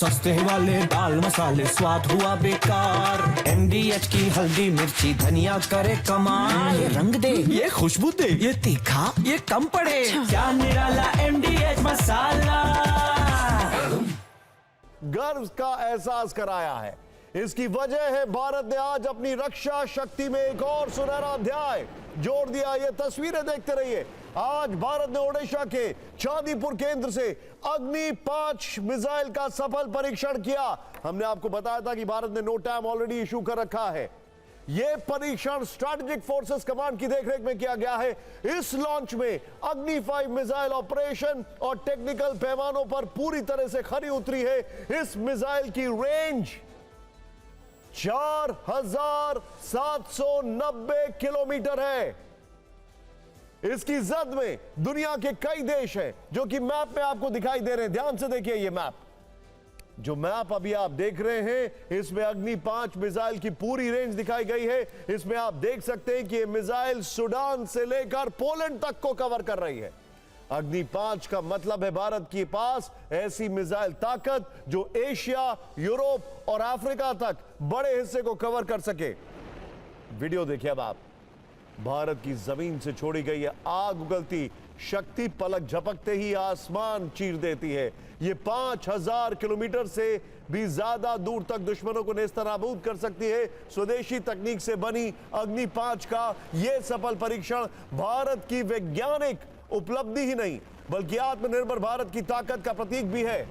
सस्ते वाले दाल मसाले स्वाद हुआ बेकार। MDH की हल्दी मिर्ची धनिया करे कमाल। ये रंग दे, ये खुशबू दे, ये तीखा, ये कम पड़े। क्या निराला MDH मसाला। गर्व का एहसास कराया है। इसकी वजह है भारत ने आज अपनी रक्षा शक्ति में एक और सुनहरा अध्याय जोड़ दिया। ये तस्वीरें देखते रहिए। आज भारत ने ओडिशा के चांदीपुर केंद्र से अग्नि 5 मिसाइल का सफल परीक्षण किया। हमने आपको बताया था कि भारत ने नोटैम ऑलरेडी इशू कर रखा है। यह परीक्षण स्ट्रैटेजिक फोर्सेस कमांड की देखरेख में किया गया है। इस लॉन्च में अग्नि 5 मिसाइल ऑपरेशन और टेक्निकल पैमानों पर पूरी तरह से खरी उतरी है। इस मिसाइल की रेंज 4790 किलोमीटर है। इसकी जद में दुनिया के कई देश हैं जो कि मैप में आपको दिखाई दे रहे हैं। ध्यान से देखिए, ये मैप, जो मैप अभी आप देख रहे हैं, इसमें अग्नि 5 मिसाइल की पूरी रेंज दिखाई गई है। इसमें आप देख सकते हैं कि ये मिसाइल सूडान से लेकर पोलैंड तक को कवर कर रही है। अग्नि 5 का मतलब है भारत के पास ऐसी मिसाइल ताकत जो एशिया, यूरोप और अफ्रीका तक बड़े हिस्से को कवर कर सके। वीडियो देखिए अब आप। भारत की जमीन से छोड़ी गई है आग उगलती शक्ति, पलक झपकते ही आसमान चीर देती है। ये 5000 किलोमीटर से भी ज्यादा दूर तक दुश्मनों को नेस्तनाबूद कर सकती है। स्वदेशी तकनीक से बनी अग्नि 5 का यह सफल परीक्षण भारत की वैज्ञानिक उपलब्धि ही नहीं बल्कि आत्मनिर्भर भारत की ताकत का प्रतीक भी है।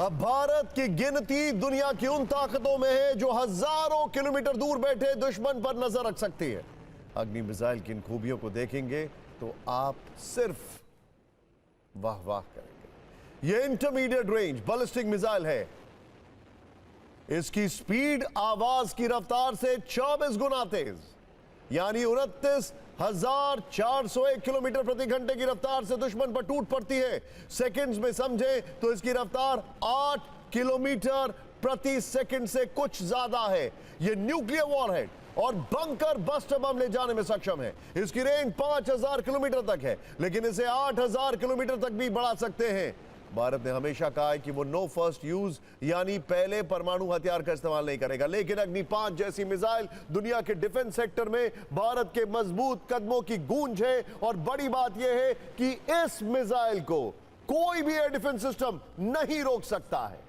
अब भारत की गिनती दुनिया की उन ताकतों में है जो हजारों किलोमीटर दूर बैठे दुश्मन पर नजर रख सकती है। अग्नि मिसाइल की इन खूबियों को देखेंगे तो आप सिर्फ वाह वाह करेंगे। यह इंटरमीडिएट रेंज बैलिस्टिक मिसाइल है। इसकी स्पीड आवाज की रफ्तार से 24 गुना तेज, यानी 29,401 किलोमीटर प्रति घंटे की रफ्तार से दुश्मन पर टूट पड़ती है। सेकंड्स में समझे तो इसकी रफ्तार 8 किलोमीटर प्रति सेकंड से कुछ ज्यादा है। यह न्यूक्लियर वॉरहेड और बंकर बस्टर बम ले जाने में सक्षम है। इसकी रेंज 5000 किलोमीटर तक है, लेकिन इसे 8000 किलोमीटर तक भी बढ़ा सकते हैं। भारत ने हमेशा कहा है कि वो नो फर्स्ट यूज यानी पहले परमाणु हथियार का इस्तेमाल नहीं करेगा, लेकिन अग्नि 5 जैसी मिसाइल दुनिया के डिफेंस सेक्टर में भारत के मजबूत कदमों की गूंज है। और बड़ी बात यह है कि इस मिसाइल को कोई भी एयर डिफेंस सिस्टम नहीं रोक सकता है।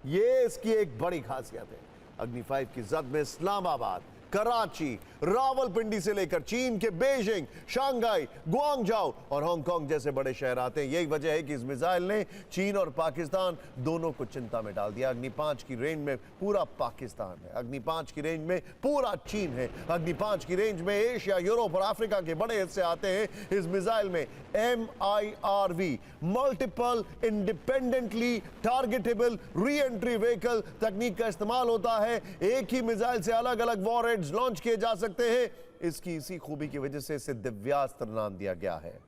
यह इसकी एक बड़ी खासियत है। अग्नि 5 की जद में इस्लामाबाद, कराची, रावलपिंडी से लेकर चीन के बीजिंग, शंघाई, गुआंगझाओ और हांगकांग जैसे बड़े शहर आते हैं। यही वजह है कि इस मिसाइल ने चीन और पाकिस्तान दोनों को चिंता में डाल दिया। अग्नि 5 की रेंज में पूरा पाकिस्तान है, अग्नि 5 की रेंज में पूरा चीन है, अग्नि 5 की रेंज में एशिया, यूरोप और अफ्रीका के बड़े हिस्से आते हैं। इस मिसाइल में MIRV multiple independently targetable re entry vehicle तकनीक का इस्तेमाल होता है। एक ही मिसाइल से अलग अलग वॉरहेड्स लॉन्च किए जा सकते हैं। इसकी इसी खूबी की वजह से इसे दिव्यास्त्र नाम दिया गया है।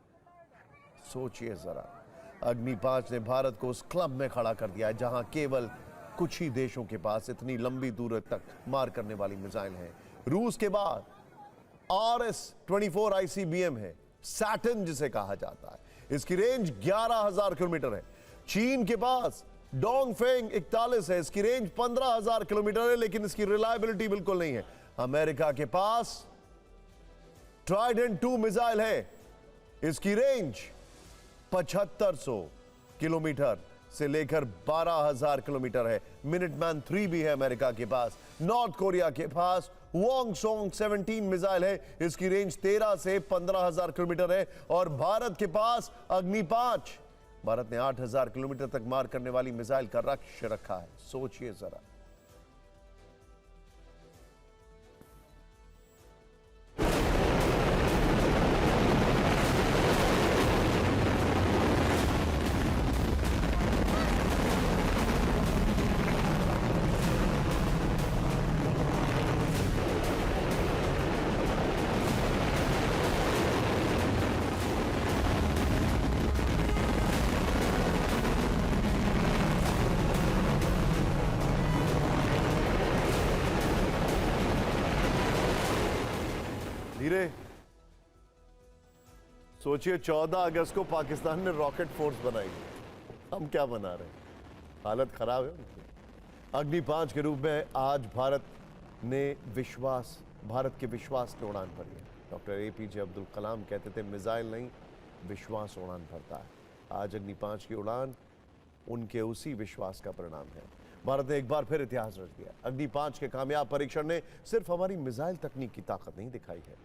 सोचिए जरा, अग्नि 5 ने भारत को उस क्लब में खड़ा कर दिया है जहां केवल कुछ ही देशों के पास इतनी लंबी दूर तक मार करने वाली मिसाइल है। रूस के बाद RS-24 ICBM है, सैटर्न जिसे कहा जाता है। इसकी रेंज 11000 किलोमीटर है। चीन के पास डोंगफेंग 41 है, इसकी रेंज 15000 किलोमीटर है, लेकिन इसकी रिलायबिलिटी बिल्कुल नहीं है। अमेरिका के पास ट्राइडेंट 2 मिसाइल है, इसकी रेंज 7500 किलोमीटर से लेकर 12000 किलोमीटर है। मिनटमैन 3 भी है अमेरिका के पास। नॉर्थ कोरिया के पास वोंगसोंग 17 मिसाइल है, इसकी रेंज 13 से 15000 किलोमीटर है। और भारत के पास अग्नि 5, भारत ने 8000 किलोमीटर तक मार करने वाली मिसाइल का लक्ष्य रखा है। सोचिए जरा। धीरे। सोचिए 14 अगस्त को पाकिस्तान ने रॉकेट फोर्स बनाई, हम क्या बना रहे हैं? हालत खराब है उनकी। अग्नि 5 के रूप में आज भारत के विश्वास ने उड़ान भरी है। डॉक्टर एपीजे अब्दुल कलाम कहते थे मिसाइल नहीं, विश्वास उड़ान भरता है। आज अग्नि 5 की उड़ान उनके उसी विश्वास का परिणाम है। भारत ने एक बार फिर इतिहास रच दिया। अग्नि 5 के कामयाब परीक्षण ने सिर्फ हमारी मिसाइल तकनीक की ताकत नहीं दिखाई है,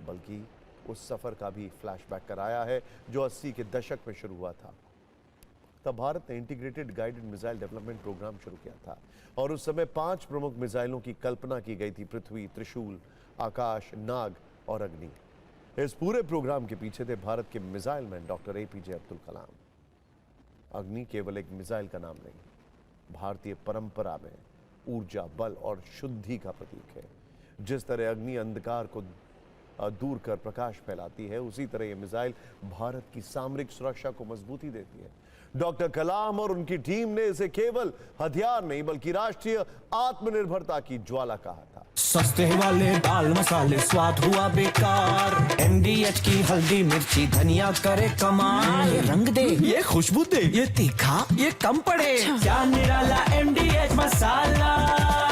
बल्कि उस सफर का भी फ्लैशबैक कराया है जो 80 के दशक में शुरू हुआ था। तब भारत ने integrated guided missile development programme शुरू किया था और उस समय 5 प्रमुख मिसाइलों की कल्पना की गई थी: पृथ्वी, त्रिशूल, आकाश, नाग और अग्नि। इस पूरे प्रोग्राम के पीछे थे भारत के missile man doctor APJ Abdul Kalam. Agni केवल एक मिसाइल का नाम नहीं, भारतीय परंपरा में ऊर्जा, बल और शुद्धि का प्रतीक है। जिस तरह अग्नि अंधकार को दूर कर प्रकाश फैलाती है, उसी तरह यह मिसाइल भारत की सामरिक सुरक्षा को मजबूती देती है। डॉक्टर कलाम और उनकी टीम ने इसे केवल हथियार नहीं बल्कि राष्ट्रीय आत्मनिर्भरता की ज्वाला कहा था। सस्ते वाले दाल मसाले स्वाद हुआ बेकार, MDH की हल्दी मिर्ची धनिया करे कमाल। ये रंग दे, ये खुशबू दे, ये तीखा, ये कम पड़े, क्या निराला MDH मसाला।